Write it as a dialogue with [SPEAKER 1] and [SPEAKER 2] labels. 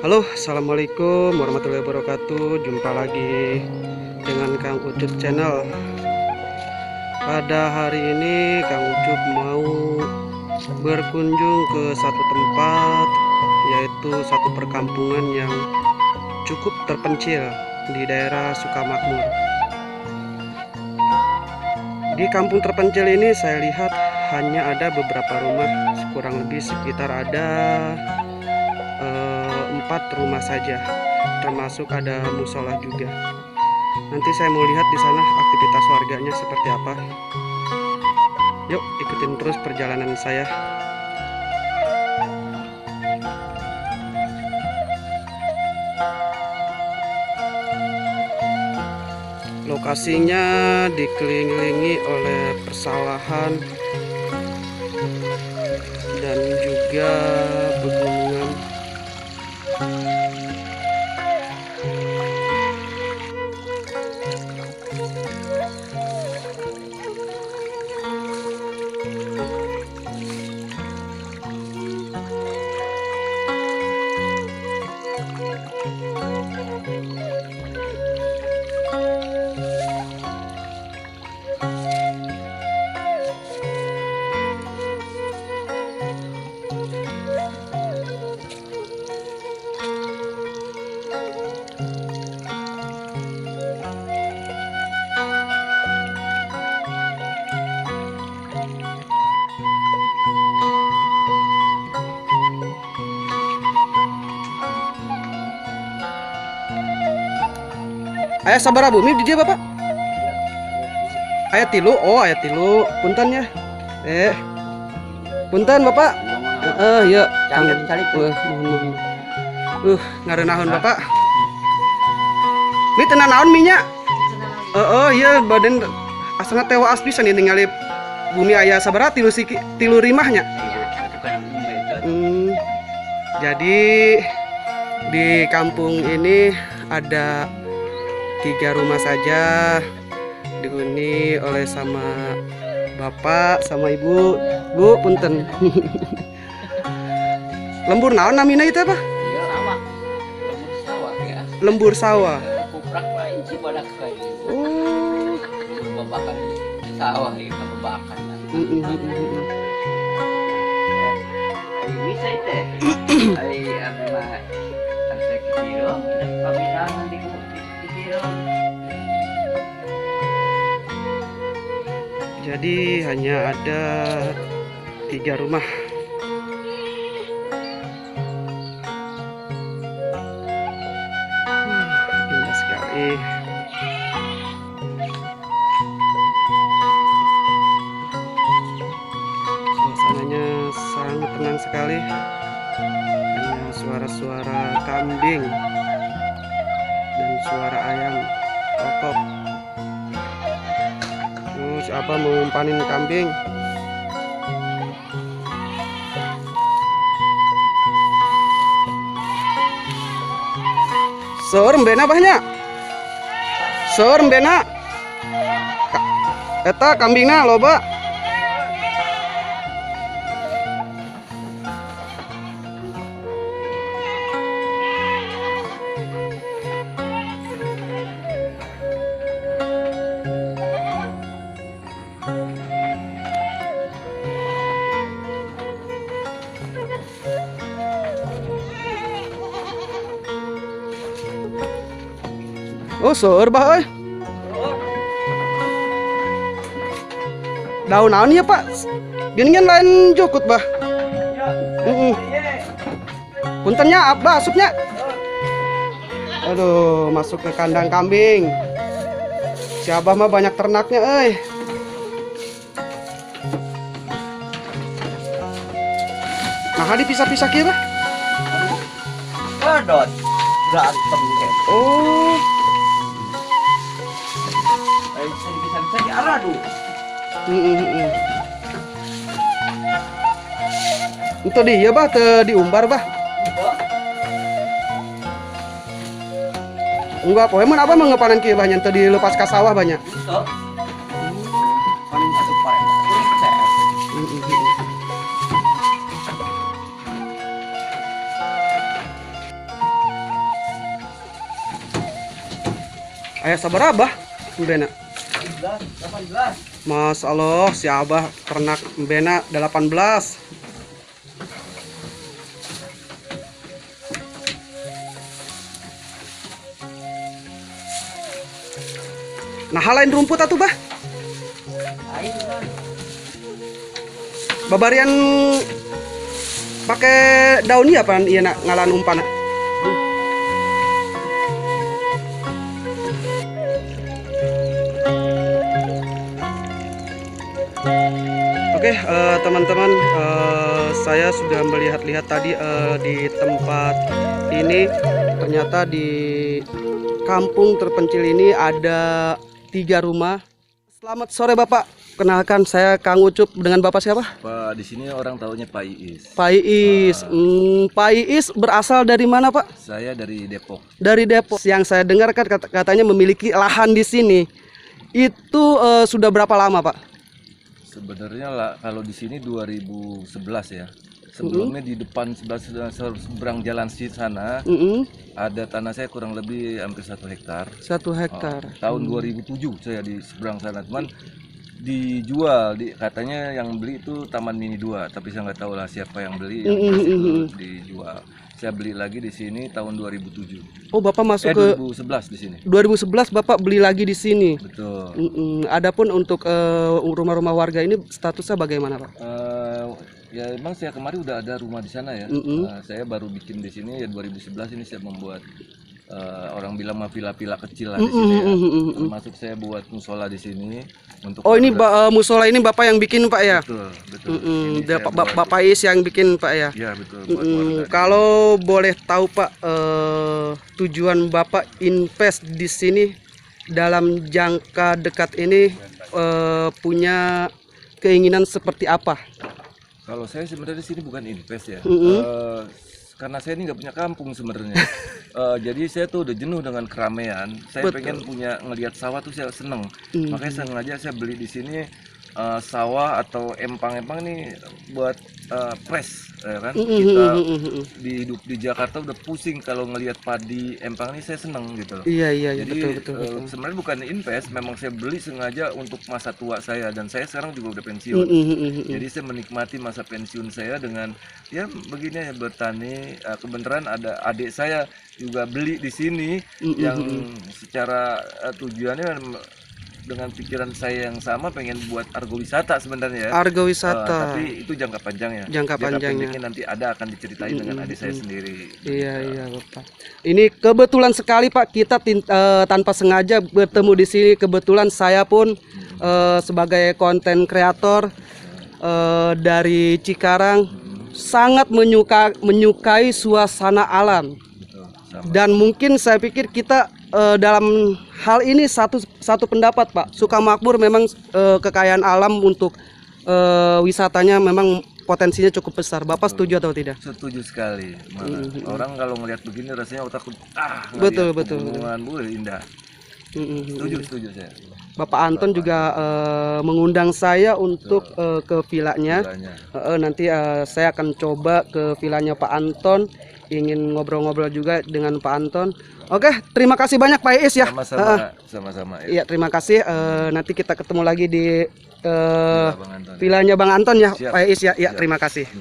[SPEAKER 1] Halo, assalamualaikum warahmatullahi wabarakatuh. Jumpa lagi dengan Kang Ucup channel. Pada hari ini Kang Ucup mau berkunjung ke satu tempat, yaitu satu perkampungan yang cukup terpencil di daerah Sukamakmur. Di kampung terpencil ini saya lihat hanya ada beberapa rumah, kurang lebih sekitar ada 4 rumah saja, termasuk ada musola juga. Nanti saya mau lihat di sana aktivitas warganya seperti apa. Yuk ikutin terus perjalanan saya. Lokasinya dikelilingi oleh persawahan dan juga pegunungan. Ayah sabar bumi di dia bapak. Ayah tilu, ayah tilu. Punten ya. Punten bapak. Ya. Mohon. Ngareunahun bapak. Mi tenan naon minyak? Iya badan asana tewa asli pisan ningali bumi ayah sabaraha tilu rimahnya. Jadi di kampung ini ada 3 rumah saja, dihuni oleh sama bapak sama ibu. Bu punten. Lembur naon namina itu apa? Lembur sawah.
[SPEAKER 2] Kuprak lain sih pada kayak babakan sawah itu babakan. Bisa itu. Ai apa asa kiro, paminahan di kiro.
[SPEAKER 1] Jadi hanya ada 3 rumah. Indah sekali. Suasananya sangat tenang sekali. Hanya suara-suara kambing dan suara ayam kokok. Siapa mau ngumpanin kambing? Seur mbena banyak. Seur mbena. Eta kambingna loba. Oh, seur bah euy. Daun naon ya, Pak? Geuningan lain jukut bah. Puntennya apa asupnya? Aduh, masuk ke kandang kambing. Si Abah mah banyak ternaknya euy. Nah, dipisah-pisah kieu bah.
[SPEAKER 2] Gadot berantem kayak.
[SPEAKER 1] Oh.
[SPEAKER 2] Bisa diaradu.
[SPEAKER 1] Itu dia bah, diumbar bah. Enggak, poe mun abah mengepanan kieu bah nya teu dilepas ka sawah banyak.
[SPEAKER 2] Paling satu parek.
[SPEAKER 1] Ayah sabar abah, mbena.
[SPEAKER 2] 18.
[SPEAKER 1] Mas Allah, si abah ternak mbena 18. Nah, halain rumput atuh bah.
[SPEAKER 2] Ayo kan.
[SPEAKER 1] Babarian pakai daun iya apa iya nak ngalan umpan. Oke, teman-teman, saya sudah melihat-lihat tadi di tempat ini. Ternyata di kampung terpencil ini ada 3 rumah. Selamat sore Bapak. Kenalkan, saya Kang Ucup. Dengan Bapak siapa?
[SPEAKER 3] Pak, di sini orang taunya Pak Iis.
[SPEAKER 1] Pak Iis. Pak Iis berasal dari mana Pak?
[SPEAKER 3] Saya dari Depok.
[SPEAKER 1] Dari Depok. Yang saya dengar kan katanya memiliki lahan di sini. Itu sudah berapa lama Pak?
[SPEAKER 3] Sebenarnya lah kalau di sini 2011 ya. Sebelumnya di depan seberang jalan sana ada tanah saya kurang lebih hampir 1 hektar.
[SPEAKER 1] 1 hektar.
[SPEAKER 3] Tahun 2007 saya di seberang sana, cuman dijual, katanya yang beli itu Taman Mini 2, tapi saya nggak tahu lah siapa yang beli, yang itu dijual. Saya beli lagi di sini tahun 2007.
[SPEAKER 1] Oh, Bapak masuk ke
[SPEAKER 3] 2011 di sini.
[SPEAKER 1] 2011 Bapak beli lagi di sini.
[SPEAKER 3] Betul.
[SPEAKER 1] Adapun untuk rumah-rumah warga ini statusnya bagaimana Pak?
[SPEAKER 3] Ya emang saya kemarin udah ada rumah di sana ya. Saya baru bikin di sini ya 2011 ini saya membuat orang bilang mah villa-villa kecil lah di sini ya. Termasuk saya buat musola di sini untuk.
[SPEAKER 1] Oh, ini musola ini Bapak yang bikin Pak ya?
[SPEAKER 3] Betul, betul. Ini
[SPEAKER 1] Bapak Is yang bikin Pak ya?
[SPEAKER 3] Ya betul. Buat warga.
[SPEAKER 1] Kalau boleh tahu Pak, tujuan Bapak invest di sini dalam jangka dekat ini punya keinginan seperti apa?
[SPEAKER 3] Kalau saya sebenarnya di sini bukan invest ya. Karena saya ini nggak punya kampung sebenarnya. Jadi saya tuh udah jenuh dengan keramaian. Saya pengen punya ngelihat sawah tuh saya seneng. Makanya sengaja saya beli di sini sawah atau empang-empang ini buat press, ya kan? Kita hidup di Jakarta udah pusing kalau ngelihat padi empang ini, saya seneng gitu loh.
[SPEAKER 1] Iya,
[SPEAKER 3] Jadi
[SPEAKER 1] betul.
[SPEAKER 3] sebenarnya bukan invest, memang saya beli sengaja untuk masa tua saya, dan saya sekarang juga udah pensiun. Jadi saya menikmati masa pensiun saya dengan ya begini ya, bertani. Kebenaran ada adik saya juga beli di sini yang secara tujuannya dengan pikiran saya yang sama, pengen buat argo wisata sebenarnya ya.
[SPEAKER 1] Argo wisata.
[SPEAKER 3] Tapi itu jangka panjangnya.
[SPEAKER 1] Jangka panjangnya
[SPEAKER 3] nanti akan diceritain dengan adik saya sendiri.
[SPEAKER 1] Iya Bapak. Ini kebetulan sekali Pak, kita tanpa sengaja bertemu di sini. Kebetulan saya pun sebagai konten kreator dari Cikarang sangat menyukai suasana alam. Dan mungkin saya pikir kita dalam hal ini satu pendapat Pak. Sukamakmur memang kekayaan alam untuk wisatanya memang potensinya cukup besar. Bapak setuju atau tidak?
[SPEAKER 3] Setuju sekali. Orang kalau ngelihat begini rasanya otak
[SPEAKER 1] betul.
[SPEAKER 3] Pegunungan, indah. Setuju saya.
[SPEAKER 1] Bapak Anton juga mengundang saya untuk ke villanya. Nanti saya akan coba ke villanya Pak Anton. Ingin ngobrol-ngobrol juga dengan Pak Anton. Oke, terima kasih banyak Pak Iis ya.
[SPEAKER 3] Sama-sama.
[SPEAKER 1] Iya, terima kasih. Nanti kita ketemu lagi di
[SPEAKER 3] Bang Anton.
[SPEAKER 1] villanya Bang Anton ya,
[SPEAKER 3] Siap.
[SPEAKER 1] Pak Iis ya. Iya,
[SPEAKER 3] Siap.
[SPEAKER 1] terima kasih.